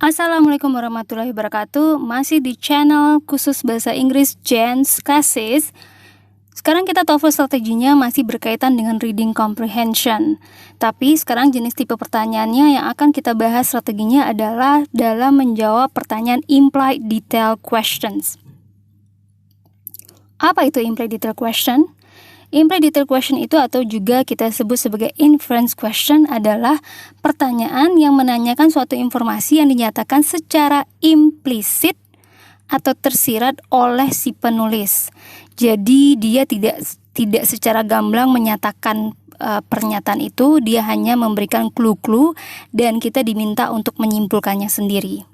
Assalamualaikum warahmatullahi wabarakatuh. Masih di channel khusus bahasa Inggris Jen's Classes. Sekarang kita TOEFL strateginya masih berkaitan dengan reading comprehension. Tapi sekarang jenis tipe pertanyaannya yang akan kita bahas strateginya adalah dalam menjawab pertanyaan implied detail questions. Apa itu implied detail question? Implied detail question itu atau juga kita sebut sebagai inference question adalah pertanyaan yang menanyakan suatu informasi yang dinyatakan secara implisit atau tersirat oleh si penulis. Jadi dia tidak secara gamblang menyatakan pernyataan itu, dia hanya memberikan clue-clue dan kita diminta untuk menyimpulkannya sendiri.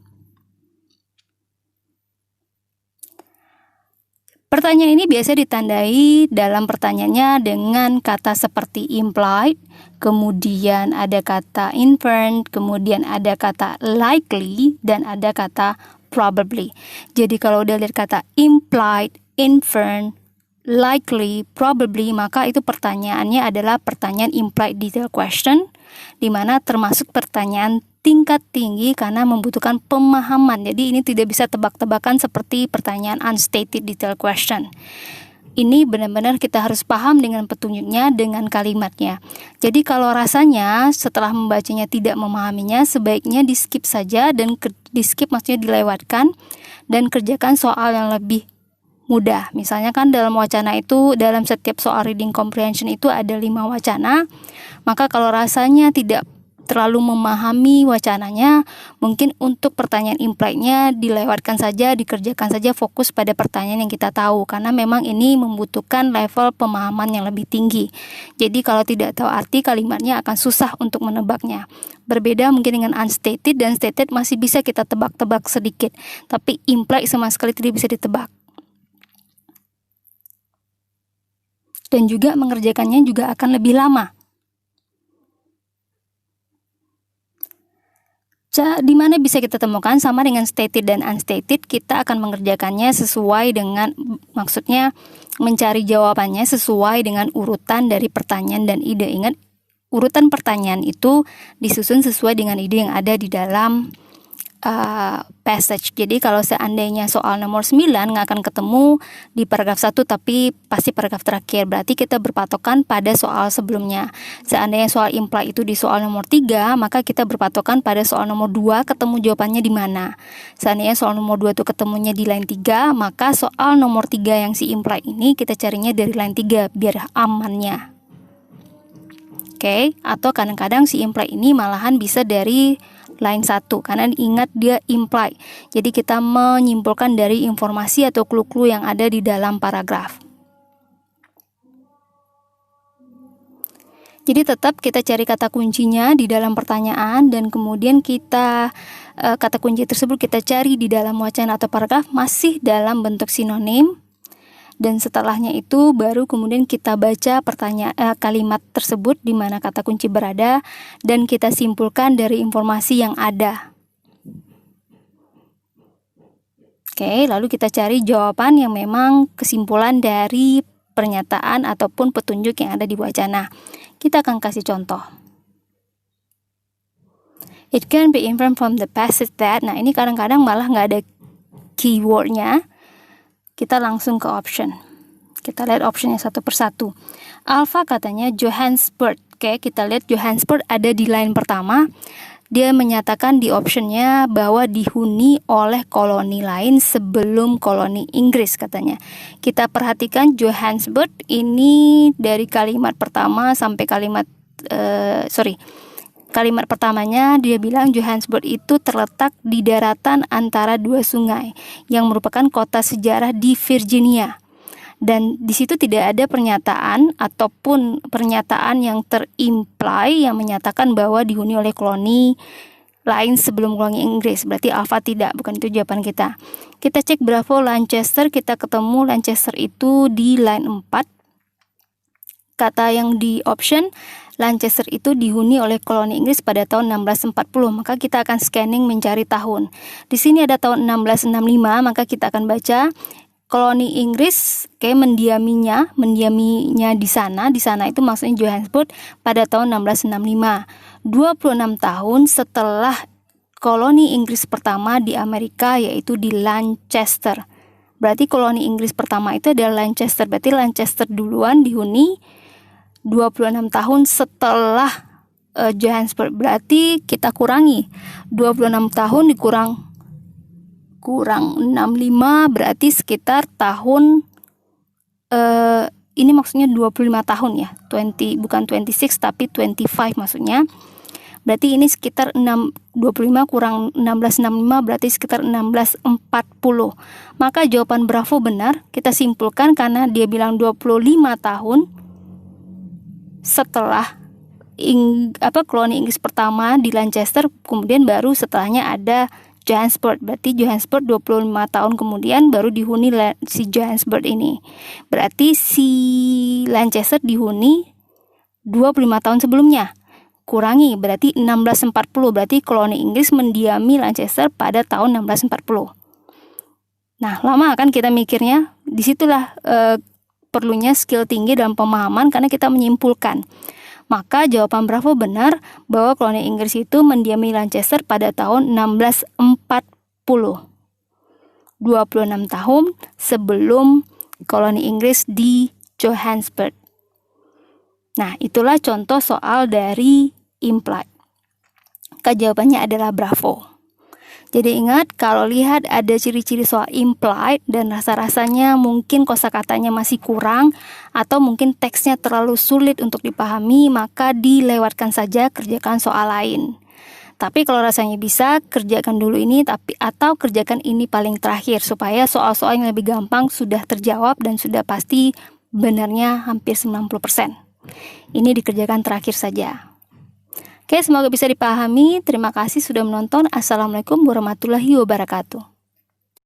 Pertanyaan ini biasa ditandai dalam pertanyaannya dengan kata seperti implied, kemudian ada kata inferred, kemudian ada kata likely, dan ada kata probably. Jadi kalau udah lihat kata implied, inferred, likely, probably, maka itu pertanyaannya adalah pertanyaan implied detail question, di mana termasuk pertanyaan tingkat tinggi karena membutuhkan pemahaman. Jadi ini tidak bisa tebak-tebakan seperti pertanyaan unstated detail question. Ini benar-benar kita harus paham dengan petunjuknya, dengan kalimatnya. Jadi kalau rasanya setelah membacanya tidak memahaminya, sebaiknya di skip saja, dan di skip maksudnya dilewatkan, dan kerjakan soal yang lebih mudah. Misalnya kan dalam wacana itu, dalam setiap soal reading comprehension itu ada 5 wacana. Maka kalau rasanya tidak terlalu memahami wacananya, mungkin untuk pertanyaan implied-nya dilewatkan saja, dikerjakan saja, fokus pada pertanyaan yang kita tahu, karena memang ini membutuhkan level pemahaman yang lebih tinggi. Jadi kalau tidak tahu arti kalimatnya akan susah untuk menebaknya. Berbeda mungkin dengan unstated, dan stated masih bisa kita tebak-tebak sedikit, tapi implied sama sekali tidak bisa ditebak. Dan juga mengerjakannya juga akan lebih lama. Di mana bisa kita temukan sama dengan stated dan unstated, kita akan mengerjakannya sesuai dengan, maksudnya mencari jawabannya sesuai dengan urutan dari pertanyaan dan ide. Ingat, urutan pertanyaan itu disusun sesuai dengan ide yang ada di dalam passage. Jadi kalau seandainya soal nomor 9 nggak akan ketemu di paragraf 1, tapi pasti paragraf terakhir, berarti kita berpatokan pada soal sebelumnya. Seandainya soal imply itu di soal nomor 3, maka kita berpatokan pada soal nomor 2, ketemu jawabannya di mana. Seandainya soal nomor 2 itu ketemunya di line 3, maka soal nomor 3 yang si imply ini kita carinya dari line 3 biar amannya. Oke, atau kadang-kadang si imply ini malahan bisa dari line 1, karena ingat dia imply. Jadi kita menyimpulkan dari informasi atau clue-clue yang ada di dalam paragraf. Jadi tetap kita cari kata kuncinya di dalam pertanyaan, dan kemudian kita kata kunci tersebut kita cari di dalam wacana atau paragraf masih dalam bentuk sinonim. Dan setelahnya itu baru kemudian kita baca kalimat tersebut di mana kata kunci berada, dan kita simpulkan dari informasi yang ada. Oke, lalu kita cari jawaban yang memang kesimpulan dari pernyataan ataupun petunjuk yang ada di wacana. Kita akan kasih contoh. It can be inferred from the passage that. Nah, ini kadang-kadang malah nggak ada keywordnya. Kita langsung ke option. Kita lihat optionnya satu persatu. Alpha katanya Johannesburg. Oke, kita lihat Johannesburg ada di line pertama. Dia menyatakan di optionnya bahwa dihuni oleh koloni lain sebelum koloni Inggris katanya. Kita perhatikan Johannesburg ini dari kalimat pertama sampai kalimat pertamanya dia bilang Johannesburg itu terletak di daratan antara 2 sungai yang merupakan kota sejarah di Virginia. Dan di situ tidak ada pernyataan ataupun pernyataan yang terimply yang menyatakan bahwa dihuni oleh koloni lain sebelum koloni Inggris. Berarti alpha tidak, bukan itu jawaban kita. Kita cek Bravo Lancaster, kita ketemu Lancaster itu di line 4. Kata yang di option Lancaster itu dihuni oleh koloni Inggris pada tahun 1640, maka kita akan scanning mencari tahun. Di sini ada tahun 1665, maka kita akan baca koloni Inggris mendiaminya di sana. Di sana itu maksudnya Johannesburg pada tahun 1665. 26 tahun setelah koloni Inggris pertama di Amerika, yaitu di Lancaster. Berarti koloni Inggris pertama itu adalah Lancaster. Berarti Lancaster duluan dihuni 26 tahun setelah Johannesburg. Berarti kita kurangi 26 tahun kurang 65, berarti sekitar tahun ini maksudnya 25 tahun ya. 20 bukan 26 tapi 25 maksudnya. Berarti ini sekitar 25 kurang 1665 berarti sekitar 1640. Maka jawaban Bravo benar. Kita simpulkan karena dia bilang 25 tahun setelah koloni Inggris pertama di Lancaster, kemudian baru setelahnya ada Johannesburg. Berarti Johannesburg 25 tahun kemudian baru dihuni si Johannesburg ini. Berarti si Lancaster dihuni 25 tahun sebelumnya. Kurangi berarti 1640. Berarti koloni Inggris mendiami Lancaster pada tahun 1640. Nah, lama kan kita mikirnya. Disitulah perlunya skill tinggi dalam pemahaman karena kita menyimpulkan. Maka jawaban Bravo benar bahwa koloni Inggris itu mendiami Lancaster pada tahun 1640. 26 tahun sebelum koloni Inggris di Johannesburg. Nah, itulah contoh soal dari implied. Jawabannya adalah Bravo. Jadi ingat, kalau lihat ada ciri-ciri soal implied dan rasa-rasanya mungkin kosakatanya masih kurang atau mungkin teksnya terlalu sulit untuk dipahami, maka dilewatkan saja, kerjakan soal lain. Tapi kalau rasanya bisa, kerjakan dulu ini atau kerjakan ini paling terakhir supaya soal-soal yang lebih gampang sudah terjawab dan sudah pasti benarnya hampir 90%. Ini dikerjakan terakhir saja. Oke, semoga bisa dipahami. Terima kasih sudah menonton. Assalamualaikum warahmatullahi wabarakatuh.